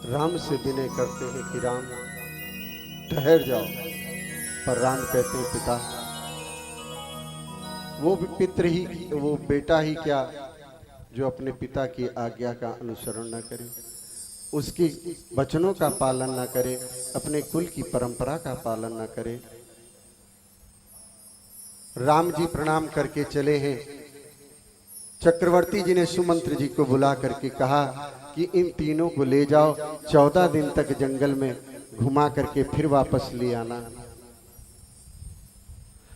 राम से विनय करते हैं कि राम ठहर जाओ, पर राम कहते हैं पिता, वो भी पित्र ही, वो बेटा ही क्या जो अपने पिता की आज्ञा का अनुसरण न करे, उसके वचनों का पालन न करे, अपने कुल की परंपरा का पालन न करे। राम जी प्रणाम करके चले हैं। चक्रवर्ती जी ने सुमंत्र जी को बुला करके कहा कि इन तीनों को ले जाओ, 14 दिन तक जंगल में घुमा करके फिर वापस ले आना।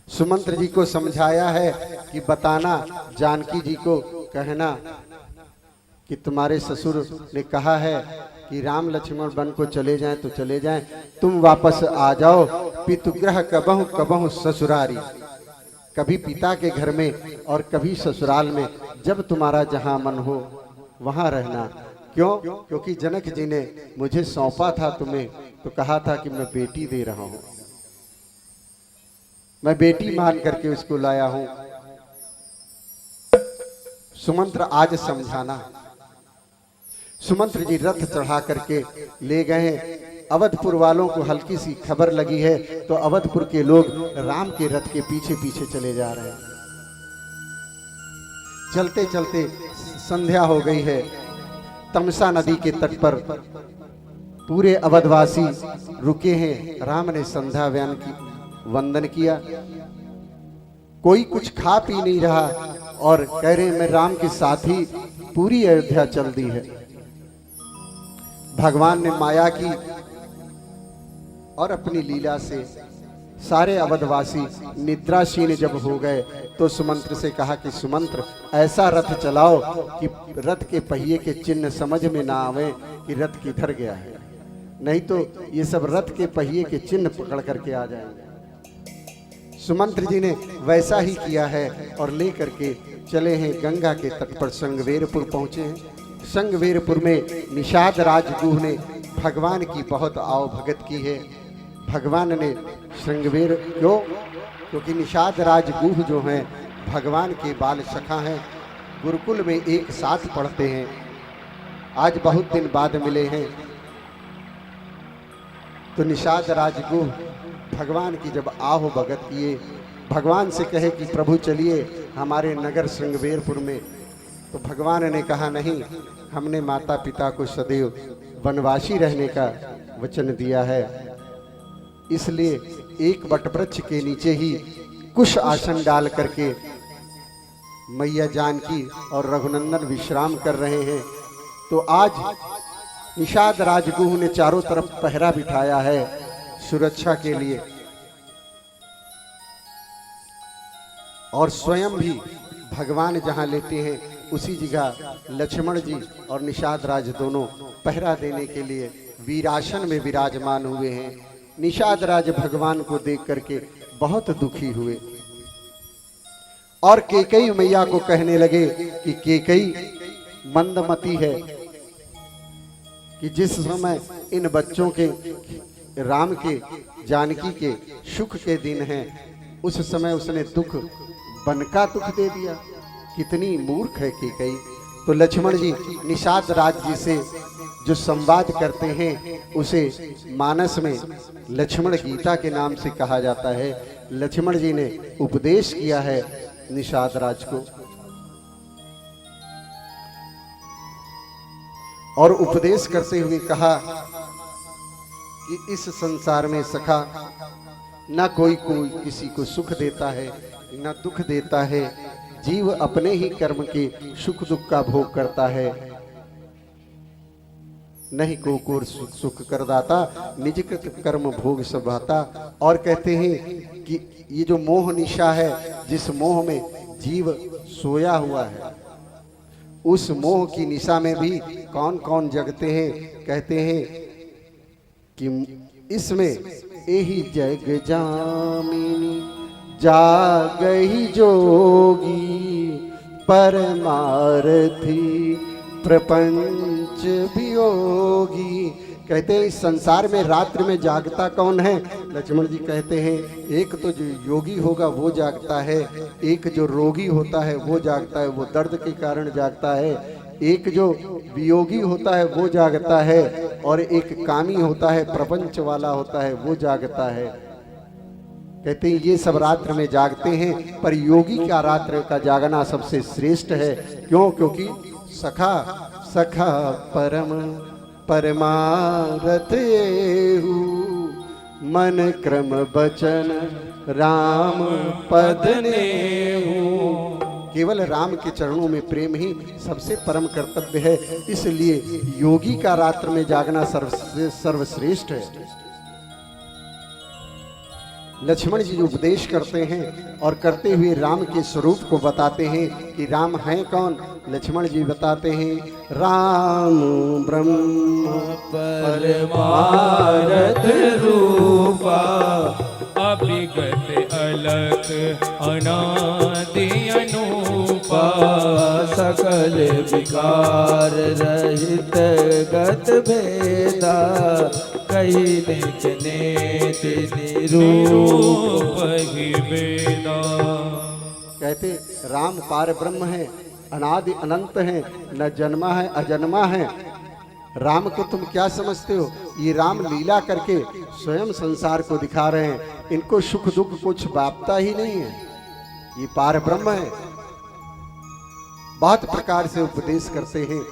सुमंत्र जी को समझाया है कि बताना, जानकी जी को कहना कि तुम्हारे ससुर ने कहा है कि राम लक्ष्मण वन को चले जाएं तो चले जाएं, तुम वापस आ जाओ। पितुग्रह कबहु कबहु ससुरारी, कभी पिता के घर में और कभी ससुराल में, जब तुम्हारा जहां मन हो वहां रहना। क्यों? क्योंकि जनक जी ने मुझे सौंपा था तुम्हें, तो कहा था कि मैं बेटी दे रहा हूं, मैं बेटी मान करके उसको लाया हूं। सुमंत्र आज समझाना। सुमंत्र जी रथ चढ़ा करके ले गए। अवधपुर वालों को हल्की सी खबर लगी है, तो अवधपुर के लोग राम के रथ के पीछे पीछे चले जा रहे हैं। चलते चलते संध्या हो गई है। तमसा नदी के तट पर पूरे अवधवासी रुके हैं। राम ने संध्या वंदन किया। कोई कुछ खा पी नहीं रहा और कह रहे मैं राम के साथ ही पूरी अयोध्या चल दी है। भगवान ने माया की और अपनी लीला से सारे अवधवासी निद्राशीन जब हो गए, तो सुमंत्र से कहा कि सुमंत्र, ऐसा रथ चलाओ कि रथ के पहिए के चिन्ह समझ में ना आवे कि रथ किधर गया है, नहीं तो ये सब रथ के पहिए के चिन्ह पकड़ करके आ जाएंगे। सुमंत्र जी ने वैसा ही किया है और ले करके चले हैं। गंगा के तट पर संगवेरपुर पहुंचे हैं। संगवेरपुर में निषाद राजगुह ने भगवान की बहुत आवभगत की है। भगवान ने श्रृंगवेर, क्यों? क्योंकि निषाद राजगुह जो हैं भगवान के बाल सखा हैं, गुरुकुल में एक साथ पढ़ते हैं। आज बहुत दिन बाद मिले हैं, तो निषाद राजगुह भगवान की जब आहो भगत किए, भगवान से कहे कि प्रभु चलिए हमारे नगर श्रृंगवेरपुर में, तो भगवान ने कहा नहीं, हमने माता पिता को सदैव वनवासी रहने का वचन दिया है, इसलिए एक वटवृक्ष के नीचे ही कुश आसन डाल करके मैया जानकी और रघुनंदन विश्राम कर रहे हैं। तो आज निषाद राजगुह ने चारों तरफ पहरा बिठाया है सुरक्षा के लिए, और स्वयं भी भगवान जहां लेते हैं उसी जगह लक्ष्मण जी और निषाद राज दोनों पहरा देने के लिए वीरासन में विराजमान हुए हैं। निषाद राज भगवान को देख करके बहुत दुखी हुए और केकई मैया को कहने लगे कि केकई मंदमती है कि जिस समय इन बच्चों के, राम के, जानकी के सुख के दिन हैं, उस समय उसने दुख बनका दुख दे दिया। कितनी मूर्ख है केकई। तो लक्ष्मण जी निषाद राज जी से जो संवाद करते हैं उसे मानस में लक्ष्मण गीता के नाम से कहा जाता है। लक्ष्मण जी ने उपदेश किया है निषाद राज को, और उपदेश करते हुए कहा कि इस संसार में सखा न कोई किसी को सुख देता है न दुख देता है, जीव अपने ही कर्म के सुख दुख का भोग करता है, नहीं को सुख करदाता, निज कृत कर्म भोग सभाता। और कहते हैं कि ये जो मोह निशा है, जिस मोह में जीव सोया हुआ है, उस मोह की निशा में भी कौन कौन जगते हैं। कहते हैं कि इसमें यही जग जामिनी जागही जोगी, परमार्थी प्रपंच वियोगी। कहते हैं इस संसार में रात्रि में जागता कौन है? लक्ष्मण जी कहते हैं एक तो जो योगी होगा वो जागता है, एक जो रोगी होता है वो जागता है, वो दर्द के कारण जागता है, एक जो वियोगी होता है वो जागता है, और एक कामी होता है, प्रपंच वाला होता है, वो जागता है। कहते हैं ये सब रात्र में जागते हैं, पर योगी का रात्र का जागना सबसे श्रेष्ठ है। क्यों? क्योंकि सखा सखा परम परमारथ येहू, मन क्रम बचन राम पद नेहू। केवल राम के चरणों में प्रेम ही सबसे परम कर्तव्य है। इसलिए योगी का रात्र में जागना सर्वश्रेष्ठ है। लक्ष्मण जी उपदेश करते हैं और करते हुए राम के स्वरूप को बताते हैं कि राम हैं कौन। लक्ष्मण जी बताते हैं, राम ब्रह्म परमारथ रूपा, अभिगत अलख अनादि अनूपा, सकल विकार रहित गत भेदा, कही लिखने निरूप ही वेदा। कहते राम पार ब्रह्म है, अनादि अनंत है, न जन्मा है अजन्मा है। राम को तुम क्या समझते हो? ये राम लीला करके स्वयं संसार को दिखा रहे हैं। इनको सुख दुख कुछ व्यापता ही नहीं है। ये पार ब्रह्म है। बहुत प्रकार से उपदेश करते हैं,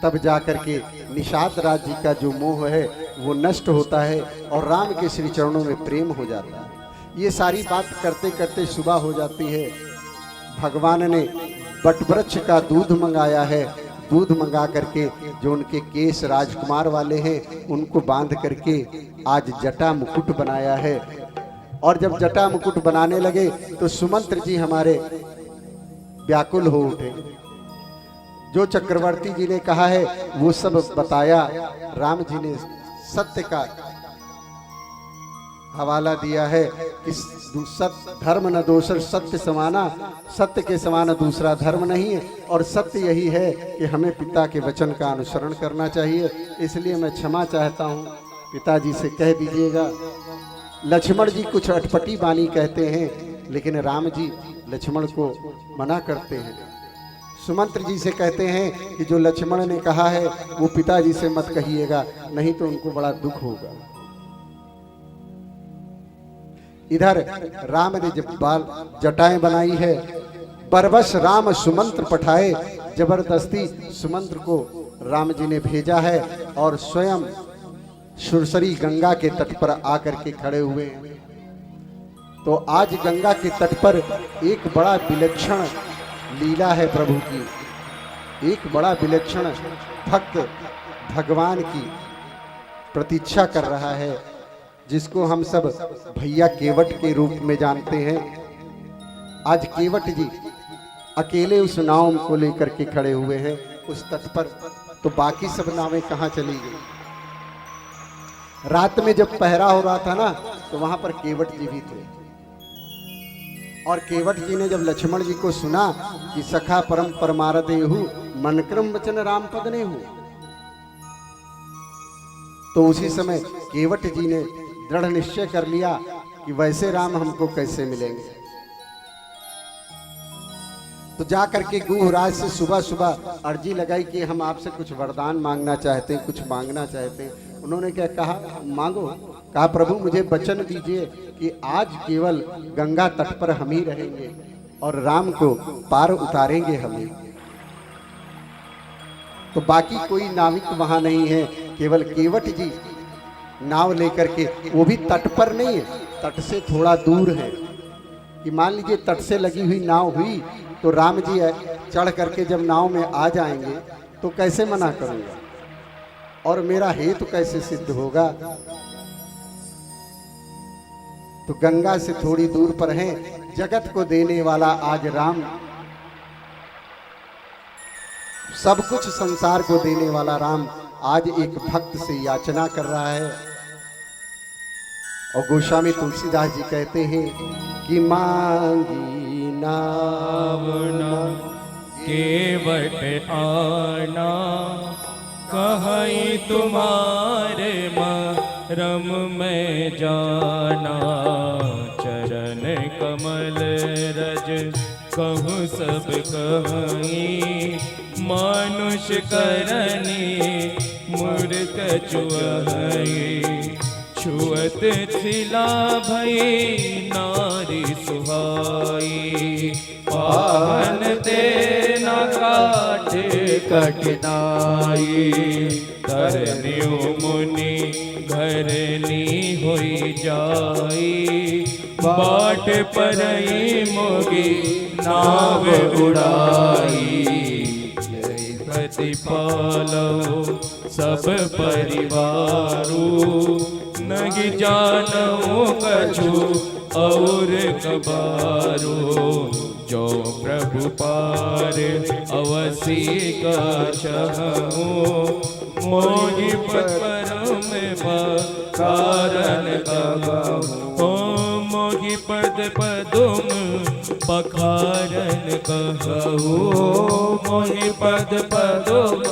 तब जाकर के निषाद राज जी का जो मोह है वो नष्ट होता है और राम के श्री चरणों में प्रेम हो जाता है। ये सारी बात करते करते सुबह हो जाती है। भगवान ने बटवृक्ष का दूध मंगाया है। दूध मंगा करके जो उनके केस राजकुमार वाले हैं उनको बांध करके आज जटा मुकुट बनाया है। और जब जटा मुकुट बनाने लगे तो सुमंत्र जी हमारे व्याकुल हो उठे। जो चक्रवर्ती जी ने कहा है वो सब बताया। राम जी ने सत्य का हवाला दिया है कि सत्य धर्म न दोसर सत्य समाना, सत्य के समान दूसरा धर्म नहीं है। और सत्य यही है कि हमें पिता के वचन का अनुसरण करना चाहिए। इसलिए मैं क्षमा चाहता हूँ, पिताजी से कह दीजिएगा। लक्ष्मण जी कुछ अटपटी बानी कहते हैं, लेकिन राम जी लक्ष्मण को मना करते हैं। सुमंत्र जी से कहते हैं कि जो लक्ष्मण ने कहा है वो पिताजी से मत कहिएगा, नहीं तो उनको बड़ा दुख होगा। इधर राम ने जब बाल जटाएं बनाई है, बरबस राम सुमंत्र पठाए। जबरदस्ती सुमंत्र को राम जी ने भेजा है और स्वयं सुरसरी गंगा के तट पर आकर के खड़े हुए हैं। तो आज गंगा के तट पर एक बड़ा विलक्षण लीला है प्रभु की। एक बड़ा विलक्षण भक्त भगवान की प्रतीक्षा कर रहा है, जिसको हम सब भैया केवट के रूप में जानते हैं। आज केवट जी अकेले उस नाव को लेकर के खड़े हुए हैं उस तट पर। तो बाकी सब नावें कहाँ चली गई? रात में जब पहरा हो रहा था ना, तो वहां पर केवट जी भी थे। और केवट जी ने जब लक्ष्मण जी को सुना कि सखा परम परमारथ येहू, मन क्रम वचन राम पद नेहू, तो उसी समय केवट जी ने दृढ़ निश्चय कर लिया कि वैसे राम हमको कैसे मिलेंगे। तो जाकर के गुहराज से सुबह सुबह अर्जी लगाई कि हम आपसे कुछ वरदान मांगना चाहते हैं, कुछ मांगना चाहते हैं। उन्होंने क्या कहा? मांगो। कहा प्रभु मुझे वचन दीजिए कि आज केवल गंगा तट पर हम ही रहेंगे और राम को पार उतारेंगे हमें। तो बाकी कोई नाविक वहां नहीं है, केवल केवट जी नाव लेकर के, वो भी तट पर नहीं है, तट से थोड़ा दूर है। कि मान लीजिए तट से लगी हुई नाव हुई तो राम जी चढ़ करके जब नाव में आ जाएंगे तो कैसे मना करूंगा और मेरा हेतु कैसे सिद्ध होगा। तो गंगा से थोड़ी दूर पर है, जगत को देने वाला आज राम, सब कुछ संसार को देने वाला राम आज एक भक्त से याचना कर रहा है। और गोस्वामी तुलसीदास जी कहते हैं कि मांगी नाव केवट आना, कहीं तुम्हारे मरम में जाना। चरण कमल रज कहूँ सब कहीं, मानुष करनी कछुआ छुअत छिला भई नारी सुहाई, पावन देना काटे कठिनाई, तरनियो मुनि घरनी होई जाई, बाट परई मोगी नाव उड़ाई, प्रतिपालो सब परिवारू, नगी जानो कछु और कबारो, जो प्रभु पार अवसी कछहु, मोहि पद परम कारण कहूँ, मोहि पद पदुम पखारन कहूँ, मोहि पद पदुम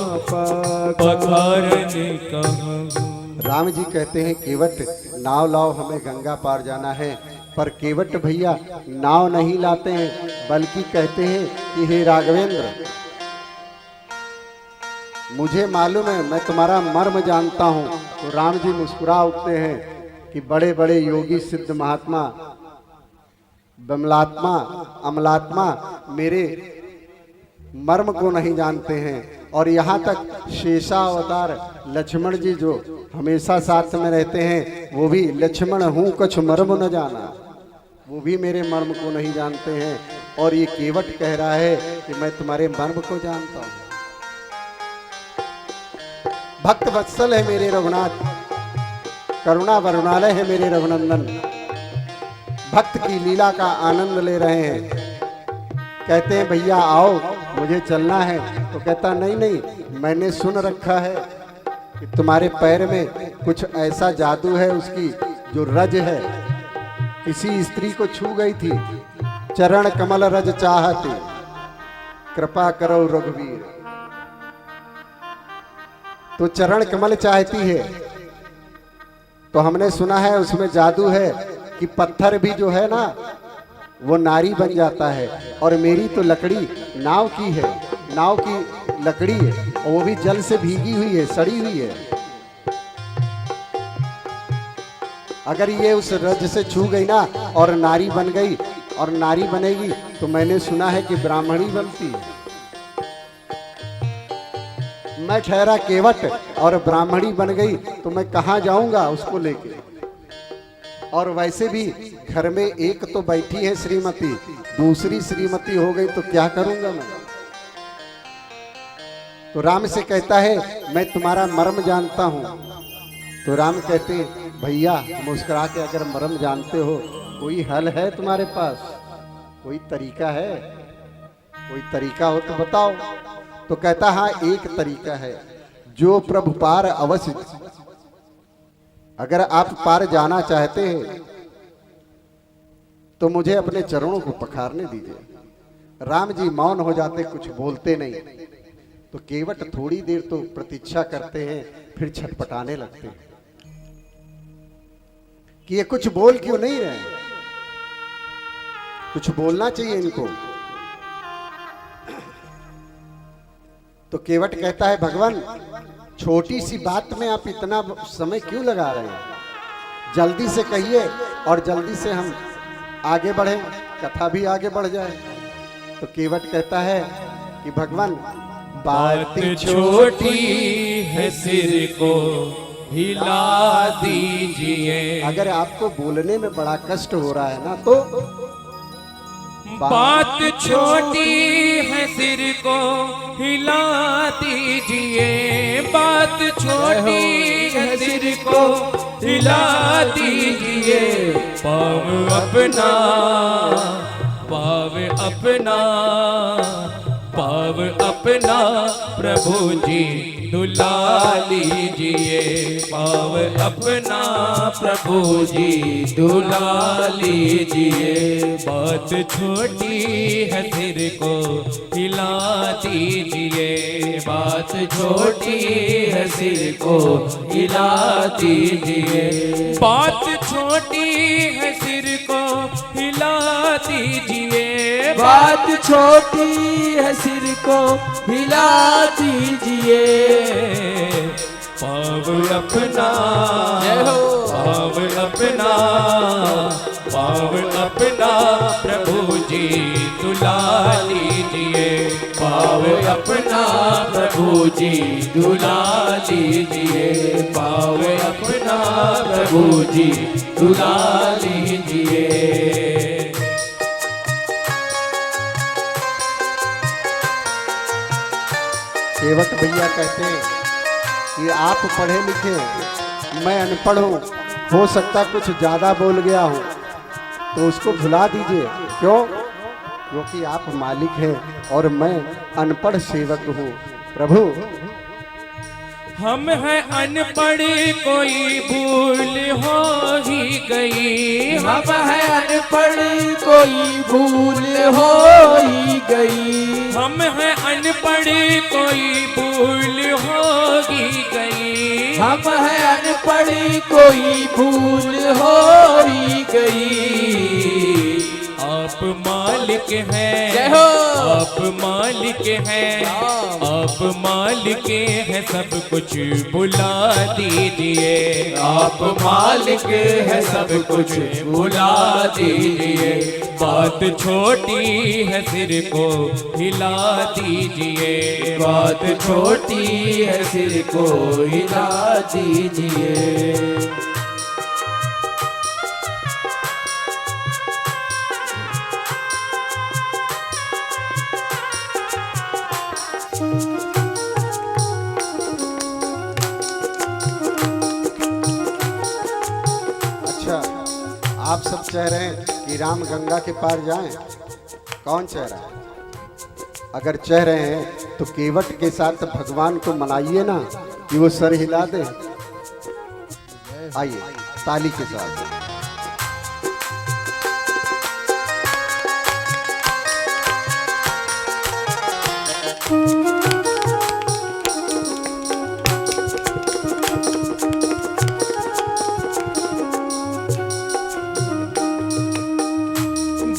पखारन कहूँ। राम जी कहते हैं केवट नाव लाओ, हमें गंगा पार जाना है। पर केवट भैया नाव नहीं लाते हैं, बल्कि कहते हैं कि हे राघवेंद्र, मुझे मालूम है, मैं तुम्हारा मर्म जानता हूँ। तो राम जी मुस्कुरा उठते हैं कि बड़े बड़े योगी सिद्ध महात्मा बमलात्मा अमलात्मा मेरे मर्म को नहीं जानते हैं। और यहाँ तक शेषावतार लक्ष्मण जी जो हमेशा साथ में रहते हैं, वो भी लक्ष्मण हूँ कुछ मर्म न जाना, वो भी मेरे मर्म को नहीं जानते हैं। और ये केवट कह रहा है कि मैं तुम्हारे मर्म को जानता हूँ। भक्त वत्सल है मेरे रघुनाथ, करुणा वरुणालय है मेरे रघुनंदन, भक्त की लीला का आनंद ले रहे हैं। कहते हैं भैया आओ, मुझे चलना है। तो कहता नहीं नहीं, मैंने सुन रखा है कि तुम्हारे पैर में कुछ ऐसा जादू है, उसकी जो रज है किसी स्त्री को छू गई थी, चरण कमल रज चाहती, कृपा करो रघुवीर। तो चरण कमल चाहती है, तो हमने सुना है उसमें जादू है कि पत्थर भी जो है ना वो नारी बन जाता है। और मेरी तो लकड़ी नाव की है, नाव की लकड़ी है, और वो भी जल से भीगी हुई है, सड़ी हुई है। अगर ये उस रज से छू गई ना और नारी बन गई और नारी बनेगी, तो मैंने सुना है कि ब्राह्मणी बनती है। मैं ठहरा केवट और ब्राह्मणी बन गई तो मैं कहाँ जाऊंगा उसको लेके। और वैसे भी घर में एक तो बैठी है श्रीमती, दूसरी श्रीमती हो गई तो क्या करूंगा मैं। तो राम से कहता है मैं तुम्हारा मर्म जानता हूं। तो राम कहते भैया मुस्कुरा के, अगर मर्म जानते हो कोई हल है तुम्हारे पास, कोई तरीका है, कोई तरीका हो तो बताओ। तो कहता हाँ एक तरीका है, जो प्रभु पार अवश्य, अगर आप पार जाना चाहते हैं तो मुझे अपने चरणों को पखारने दीजिए। राम जी मौन हो जाते, कुछ बोलते नहीं। तो केवट थोड़ी देर तो प्रतीक्षा करते हैं, फिर छटपटाने लगते हैं कि ये कुछ बोल क्यों नहीं रहे, कुछ बोलना चाहिए इनको। तो केवट कहता है भगवान, छोटी सी बात में आप इतना समय क्यों लगा रहे हैं, जल्दी से कहिए और जल्दी से हम आगे बढ़े, कथा भी आगे बढ़ जाए। तो केवट कहता है कि भगवान बात छोटी है, सिर को हिला दीजिए। अगर आपको बोलने में बड़ा कष्ट हो रहा है ना, तो बात छोटी है, सिर को हिला दीजिए। बात छोटी है, सिर को हिला दीजिए। पाव अपना, पाव अपना, पाव अपना प्रभु जी दुला लीजिए। पाव अपना प्रभु जी दुला लीजिए। बात छोटी है, सिर को हिला दीजिए। बात छोटी है, सिर को हिला दीजिए। बात छोटी है, सिर को हिला दीजिए। बात छोटी है, सिर को हिला दीजिए। पाव अपना, पाव अपना प्रभु जी दुला लीजिए, पाव अपना प्रभु जी दुला लीजिए, पाव अपना प्रभु जी दुला लीजिए। केवट भैया कहते हैं कि आप पढ़े लिखे, मैं अनपढ़ हूँ, हो सकता कुछ ज़्यादा बोल गया हूँ, तो उसको भुला दीजिए। क्यों? क्योंकि आप मालिक हैं और मैं अनपढ़ सेवक हूँ। प्रभु, हम हैं अनपढ़, कोई भूल हो ही गई, हम हैं अनपढ़, कोई भूल हो ही गई, हम हैं अनपढ़, कोई भूल हो ही गई, हम हैं अनपढ़, कोई भूल हो ही गई। आप मालिक हैं, जय हो। आप मालिक हैं, आप मालिक हैं, सब कुछ बुला दीजिए, आप मालिक है सब कुछ बुला दीजिए, बात छोटी है सिर को हिला दीजिए, बात छोटी है सिर को हिला दीजिए। आप सब चाह रहे हैं कि राम गंगा के पार जाएं, कौन चाह रहा है? अगर चाह रहे हैं तो केवट के साथ भगवान को मनाइए ना कि वो सर हिला दे। आइए ताली के साथ।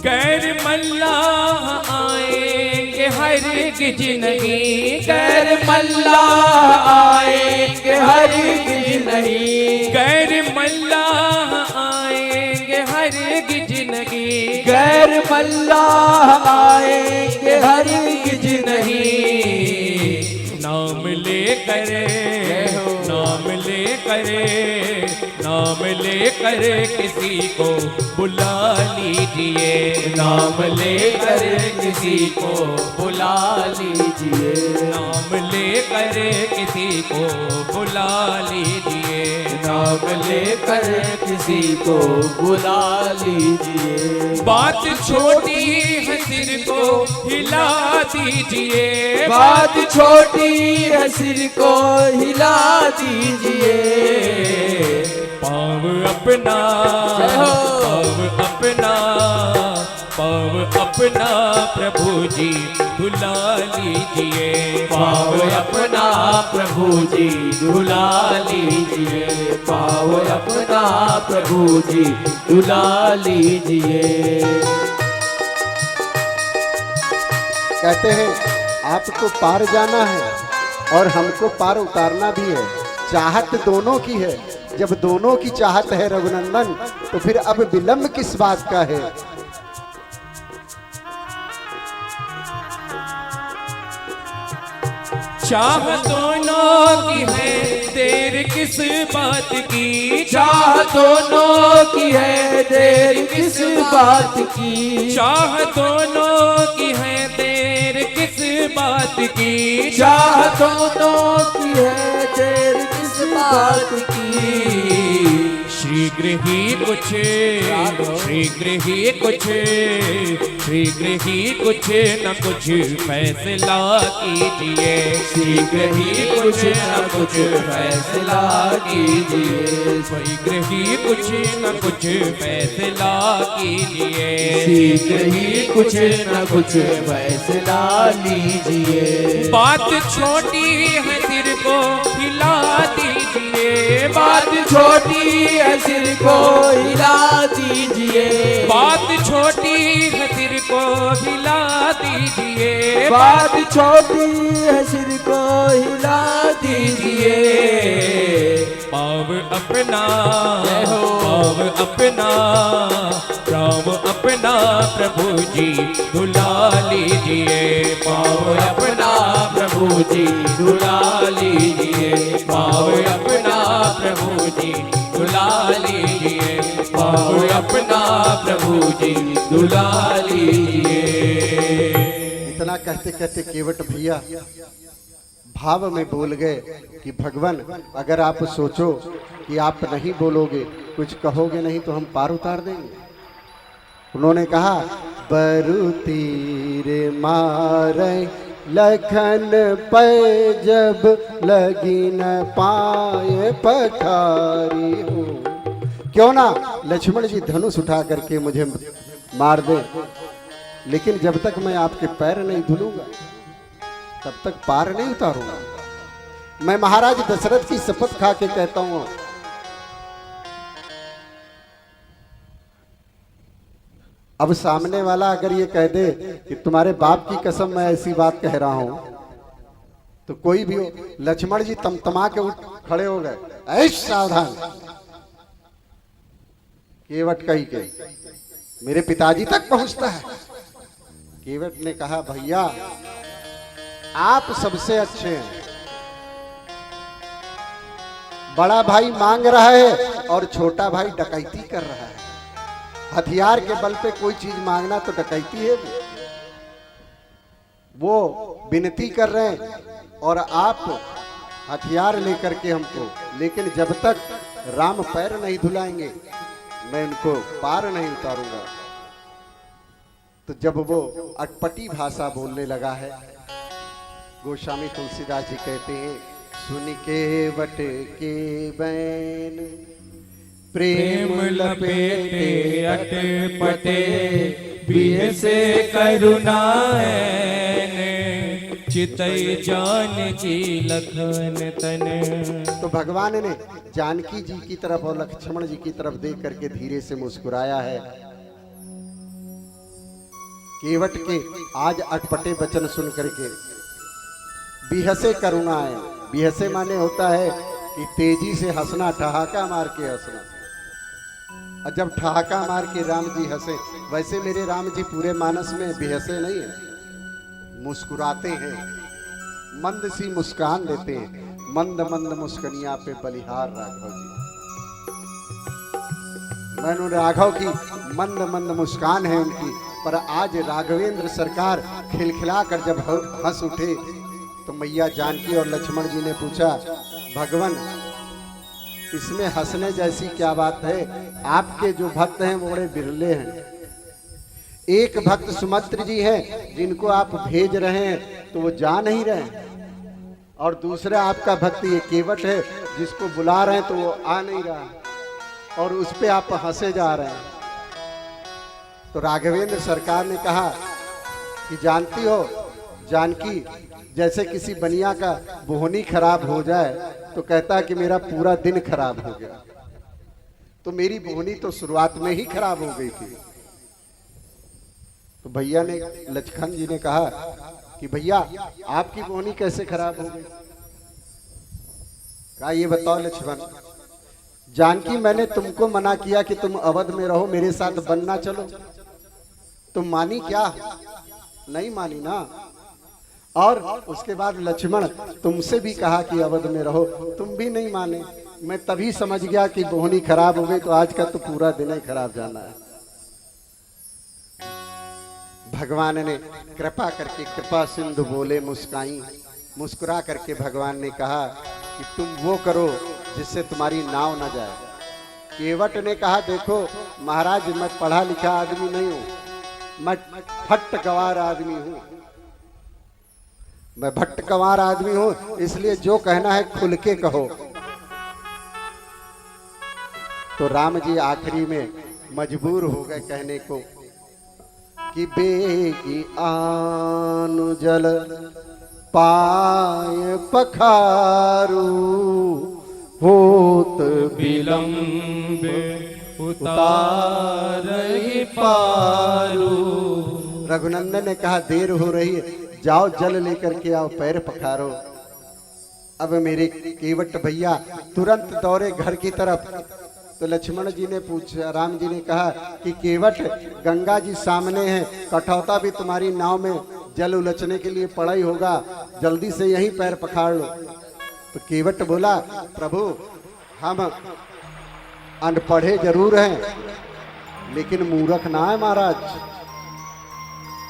गैर मल्लाह आएंगे हरगिज नहीं, गैर मल्लाह आएंगे हरगिज नहीं, गैर मल्लाह आएंगे हरगिज नहीं, गैर मल्लाह आएंगे हरगिज नहीं। नाम ले करे, नाम ले करे, नाम ले करे किसी को बुला लीजिए, नाम लेकर किसी को बुला लीजिए, नाम ले करे किसी को बुला लीजिए, नाम लेकर किसी को बुला लीजिए। बात छोटी है सिर को हिला दीजिए, बात छोटी है सिर को हिला दीजिए। पाव अपना, पाव अपना, पाव अपना प्रभु जी दुला लीजिए, पाव अपना प्रभु जी दुला लीजिए, पाव अपना प्रभु जी दुला लीजिए। कहते हैं आपको पार जाना है और हमको पार उतारना भी है, चाहत दोनों की है। जब दोनों की चाहत है रघुनंदन, तो फिर अब विलंब किस बात का है? चाह दोनों की है देर किस बात की, चाह दोनों की है देर किस बात की, चाह दोनों की है देर किस बात की, चाह दोनों की है देर किस बात की। शीघ्र ही कुछ, शीघ्र ही कुछ, शीघ्र ही कुछ न कुछ फैसला कीजिए, शीघ्र ही कुछ न कुछ फैसला कीजिए, शीघ्र ही कुछ न कुछ फैसला कीजिए, शीघ्र ही कुछ न कुछ फैसला लीजिए। बात छोटी है सिर को हिला दीजिए, बात छोटी है सिर को हिला दीजिए, बात छोटी है सिर को हिला दीजिए, बात छोटी है सिर को हिला दीजिए। अपना पाव अपना राम अपना प्रभु जी दुला लीजिए पाव अपना प्रभु जी दुला लीजिए पाव अपना प्रभु जी दुला लीजिए पाव अपना प्रभु जी दुला लीजिए। इतना कहते कहते केवट भैया भाव में बोल गए कि भगवान अगर आप सोचो कि आप नहीं बोलोगे कुछ कहोगे नहीं तो हम पार उतार देंगे। उन्होंने कहा बरु तीर मारे लखन पे जब लगी न पाए पखारी हो। क्यों ना लक्ष्मण जी धनुष उठा करके मुझे मार दे, लेकिन जब तक मैं आपके पैर नहीं धुलूंगा तब तक पार नहीं उतारूंगा। मैं महाराज दशरथ की शपथ खा के कहता हूं, अब सामने वाला अगर ये कह दे कि तुम्हारे बाप की कसम मैं ऐसी बात कह रहा हूं, तो कोई भी हो। लक्ष्मण जी तमतमा के उठ खड़े हो गए, ऐश सावधान। केवट कही के मेरे पिताजी तक पहुंचता है। केवट ने कहा भैया आप सबसे अच्छे हैं, बड़ा भाई मांग रहा है और छोटा भाई डकैती कर रहा है। हथियार के बल पे कोई चीज मांगना तो डकैती है। वो विनती कर रहे हैं और आप हथियार लेकर के हमको, लेकिन जब तक राम पैर नहीं धुलाएंगे मैं उनको पार नहीं उतारूंगा। तो जब वो अटपटी भाषा बोलने लगा है, गोस्वामी तुलसीदास जी कहते हैं सुन के वट के बैन प्रेम लपेटे अटपटे बिह से करुणाएन चितई जानकी लखन तन। तो भगवान ने जानकी जी की तरफ और लक्ष्मण जी की तरफ देख करके धीरे से मुस्कुराया है। केवट के आज अटपटे वचन सुन करके बिहसे करुणा है। बिहसे माने होता है कि तेजी से हंसना, ठहाका मार के हंसना। और जब ठहाका मार के राम जी हंसे, वैसे मेरे राम जी पूरे मानस में बिहसे नहीं है, मुस्कुराते हैं, मंद सी मुस्कान देते हैं। मंद मंद मुस्कनिया पे बलिहार राघव जी। मैंने राघव की मंद मंद मुस्कान है उनकी, पर आज राघवेंद्र सरकार खिलखिला कर जब हंस उठे तो मैया जानकी और लक्ष्मण जी ने पूछा भगवान इसमें हंसने जैसी क्या बात है? आपके जो भक्त हैं वो बड़े बिरले हैं। एक भक्त सुमित्र जी हैं जिनको आप भेज रहे हैं तो वो जा नहीं रहे हैं, और दूसरा आपका भक्त ये केवट है जिसको बुला रहे हैं तो वो आ नहीं रहा, और उस पे आप हंसे जा रहे हैं। तो राघवेंद्र सरकार ने कहा कि जानती हो जानकी, जैसे किसी बनिया का बोहनी खराब हो जाए तो कहता है कि मेरा पूरा दिन खराब हो गया, तो मेरी बोहनी तो शुरुआत में ही खराब हो गई थी। तो भैया ने, लक्ष्मण जी ने कहा कि भैया आपकी बोहनी कैसे खराब हो गई? कहा ये बताओ लक्ष्मण, जानकी मैंने तुमको मना किया कि तुम अवध में रहो, मेरे साथ बनना चलो, तुम मानी क्या? नहीं मानी ना। और उसके बाद लक्ष्मण तुमसे भी कहा कि अवध में रहो, तुम भी नहीं माने। मैं तभी समझ गया कि बोहनी खराब हो गई, तो आज का तो पूरा दिन ही खराब जाना है। भगवान ने कृपा करके कृपा सिंधु बोले मुस्काई, मुस्कुरा करके भगवान ने कहा कि तुम वो करो जिससे तुम्हारी नाव न जाए। केवट ने कहा देखो महाराज मैं पढ़ा लिखा आदमी नहीं हूं, मैं फट गवार आदमी हूं, मैं भट्ट गंवार आदमी हूं, इसलिए जो कहना है खुल के कहो। तो राम जी आखिरी में मजबूर हो गए कहने को कि बेगी आनु जल पाए पखारू होत विलंब उतार ही पारू। रघुनंदन ने कहा देर हो रही है, जाओ जल लेकर के आओ, पैर पखारो। अब मेरे केवट भैया तुरंत दौड़े घर की तरफ। तो लक्ष्मण जी ने पूछा, राम जी ने कहा कि केवट गंगा जी सामने है, कठौता भी तुम्हारी नाव में जल उलचने के लिए पड़ा ही होगा, जल्दी से यहीं पैर पखाड़ लो। तो केवट बोला, प्रभु हम अनपढ़े जरूर हैं लेकिन मूर्ख ना है महाराज।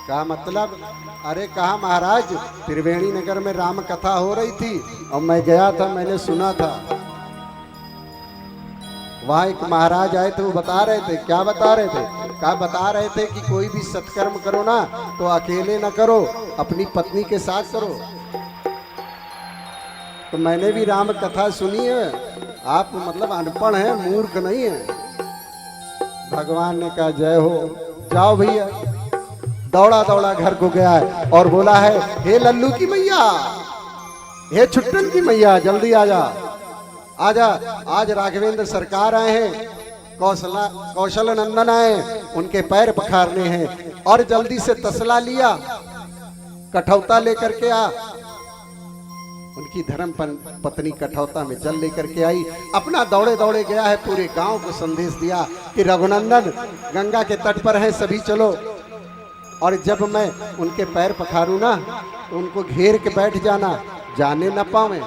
का मतलब? अरे कहा महाराज, त्रिवेणी नगर में राम कथा हो रही थी और मैं गया था, मैंने सुना था। वहां एक महाराज आए थे, वो बता रहे थे। क्या बता रहे थे? क्या बता रहे थे कि कोई भी सत्कर्म करो ना तो अकेले ना करो, अपनी पत्नी के साथ करो। तो मैंने भी राम कथा सुनी है। आप मतलब अनपढ़ हैं, मूर्ख नहीं है। भगवान ने कहा जय हो, जाओ भैया। दौड़ा दौड़ा घर को गया है और बोला है, हे लल्लू की मैया, हे छुट्टन की मैया, जल्दी आजा आजा। आज राघवेंद्र सरकार आए हैं, कौशल नंदन आए, उनके पैर पखारने हैं। और जल्दी से तसला लिया, कठौता लेकर के आ। उनकी धर्म पत्नी कठौता में जल लेकर के आई, अपना दौड़े दौड़े गया है, पूरे गांव को संदेश दिया कि रघुनंदन गंगा के तट पर हैं, सभी चलो। और जब मैं उनके पैर पखारूं ना तो उनको घेर के बैठ जाना, जाने न पावे।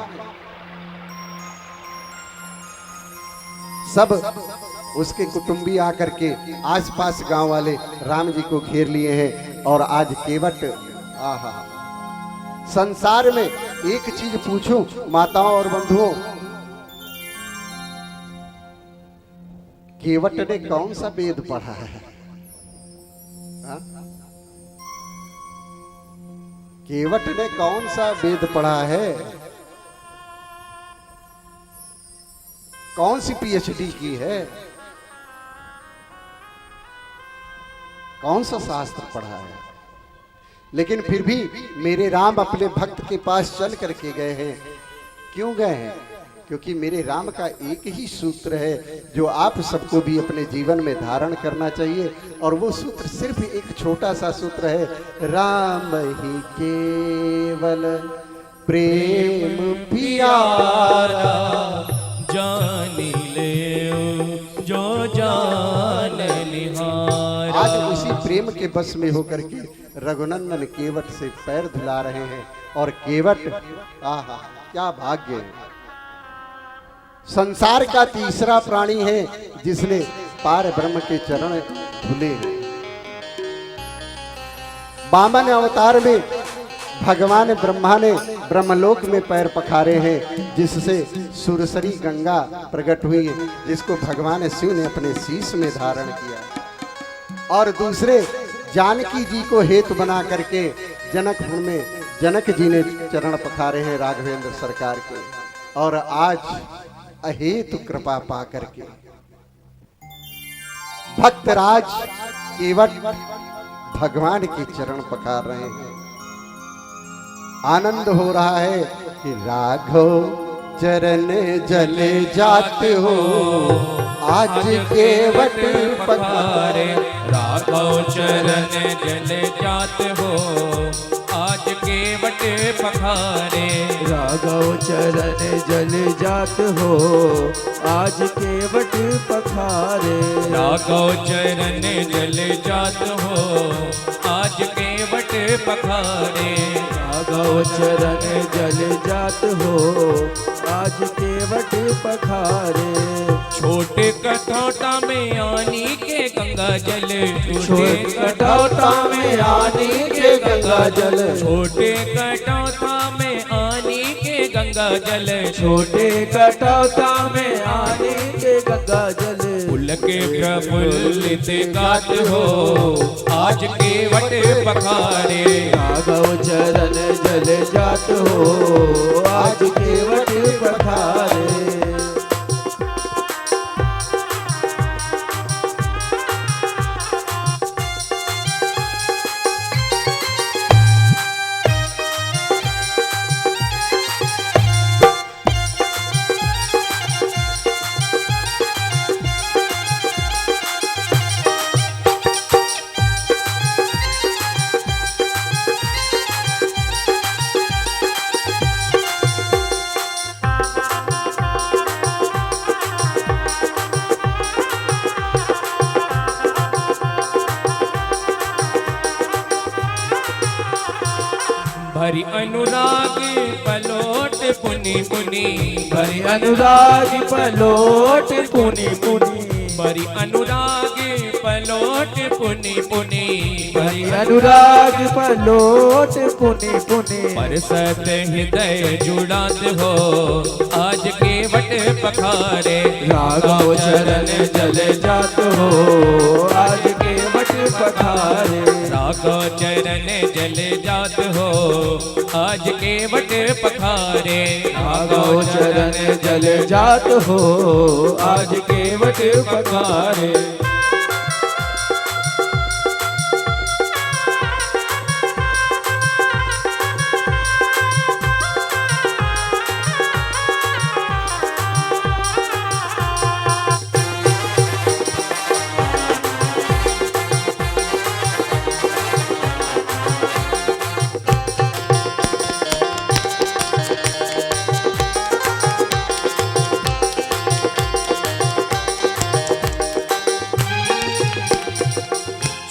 सब उसके कुटुंबी आकर के आसपास गांव वाले राम जी को घेर लिए हैं। और आज केवट, आहा, संसार में एक चीज पूछूं माताओं और बंधुओं, केवट ने कौन सा वेद पढ़ा है? हा? केवट ने कौन सा वेद पढ़ा है? कौन सी पीएचडी की है? कौन सा शास्त्र पढ़ा है? लेकिन फिर भी मेरे राम अपने भक्त के पास चल करके गए हैं। क्यों गए हैं? क्योंकि मेरे राम का एक ही सूत्र है जो आप सबको भी अपने जीवन में धारण करना चाहिए। और वो सूत्र सिर्फ एक छोटा सा सूत्र है, राम ही केवल प्रेम प्यारा, जानी ले जो जान निहारा। आज उसी प्रेम के बस में होकर के रघुनंदन केवट से पैर धुला रहे हैं। और केवट, आहा क्या भाग्य है, संसार का तीसरा प्राणी है जिसने पार ब्रह्म के चरण धुले हैं। वामन अवतार में भगवान ब्रह्मा ने ब्रह्मलोक में पैर पखारे हैं, जिससे सुरसरी गंगा प्रकट हुई है, जिसको भगवान शिव ने अपने शीश में धारण किया। और दूसरे जानकी जी को हेतु बना करके जनकपुर में जनक जी ने चरण पखारे हैं राघवेंद्र सरकार के। और आज अहेतु कृपा पा करके भक्तराज केवट भगवान के चरण पखार रहे हैं। आनंद हो रहा है कि राघव चरण जले जाते हो, आज केवट पखारे। राघव चरण जले जाते हो, आज केवट पखारे। राघव चरण जल जात हो, आज केवट पखारे। राघव चरण जल जात हो, आज केवट पखारे। राघव चरण जल जात हो, आज केवट पखारे। छोटे कठौता में आनी के गंगा जल, छोटे कठौता में आनी के गंगा जल, छोटे कठौता में आनी के गंगा जल। छोटे कठौता में आनी के गंगा जल। फूल के प्रफुल्लित गात हो, आज केवट पखारे। राघव चरण जल जात हो, आज केवट पखारे। भरी अनुराग पलोट पुनि पुनि भरी अनुराग पलोट पुनि पुनि भरी अनुराग पलोट पुनि पुनि भरी अनुराग पलोट पुनि पुनि परसत हृदय जुड़ात हो आज केवट पखारे राघव चरण जल जात हो आज केवट पखारे राघव चरण जल जात हो आज केवट पखारे राघव चरण जल जात हो आज केवट पखारे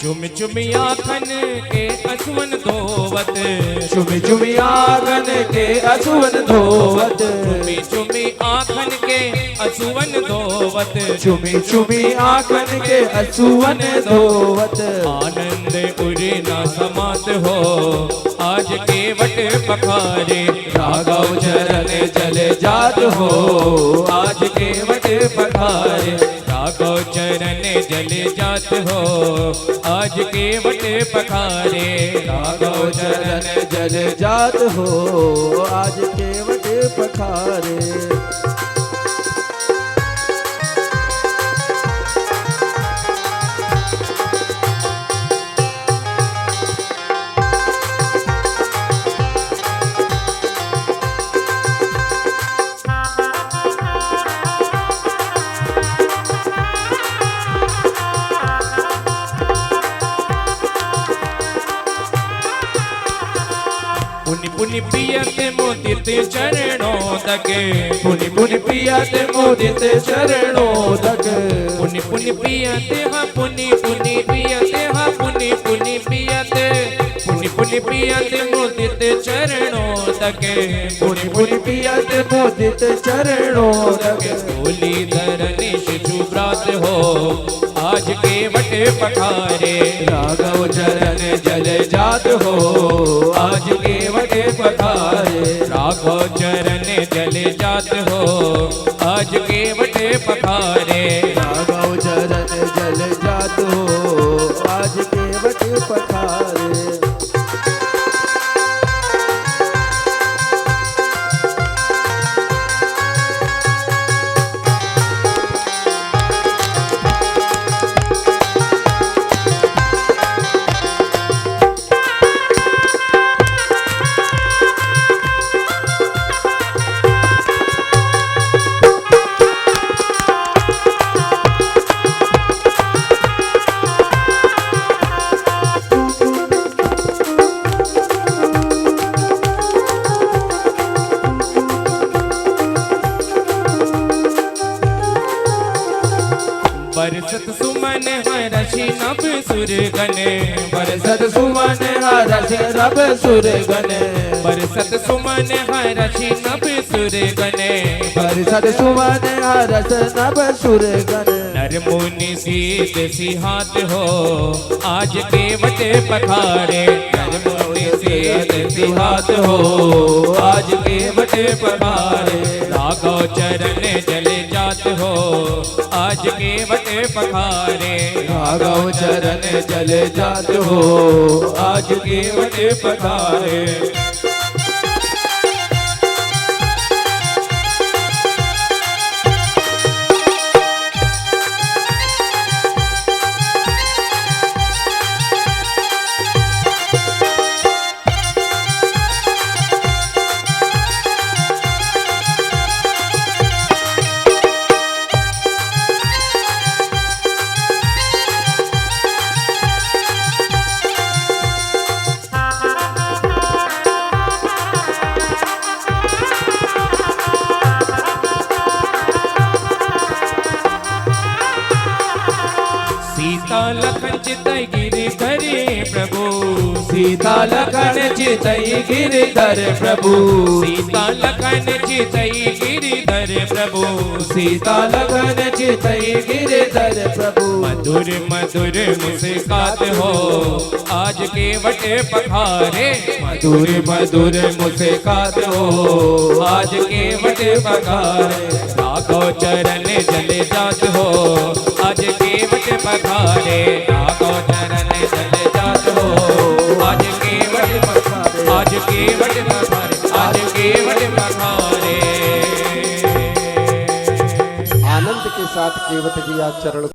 चुम चुम आखन के असुवन धोवत चुमी चुमी आंगन के असुवन धोवत चुमी चुमी आखन के असुवन धोवत चुमी चुमी आंगन के असुवन धोवत आनंद उरे ना समात हो आज केवट पखारे राघव चरण जल जात हो आज केवट पखारे राघव चरण जल जात हो आज केवट पखारे राघव चरण जल जात हो आज केवट पखारे पुनि पुनि पियत मोदित चरणों तके पुनि पुनि पियत मोदित चरणों तक पुनि पुनि पियत हाँ पुनि पुनि पियत हाँ पुनि पुनि पियत पुनि पुनि पियत मोदित चरणों तके पुनि पुनि पियत मोदित चरणों तक बोली धरनी शिशु व्रात हो आज केवट पखारे राघव चरण जल जात हो आज केवट पखारे राघव चरण जल जात हो आज केवट पखारे राघव चरण जल जात हो आज केवट पखारे बरसत सुमन हरषि नभ सुर गने बरसत सुमन हरष रब सुर गने बरसत सुमन हरषि नभ सुर गने बरसत सुमन हरष नभ सुर गने नर मुनि सीत सिहात हो आज केवट पखारे नर मुनि सीत सिहात हो आज केवट पखारे राघव चरण जल जात हो आज केवट पखारे राघव चरण जल जात हो आज केवट पखारे चितई गिरधर प्रभु सीता लखन चितई गिरधर प्रभु सीता लखन चितई गिरधर प्रभु सीता लखन चितई गिरधर प्रभु मधुर मधुर मुस्कात हो आज के वटे पखारे मधुर मधुर मुस्कात हो आज के वट पखारे राघो चरण जल जात हो आज के वट पखारे राघो चरण जल जात हो आज के वट पखारे आज के वट पखारे आज के वट पखारे आनंद के साथ केवट जी आज चरण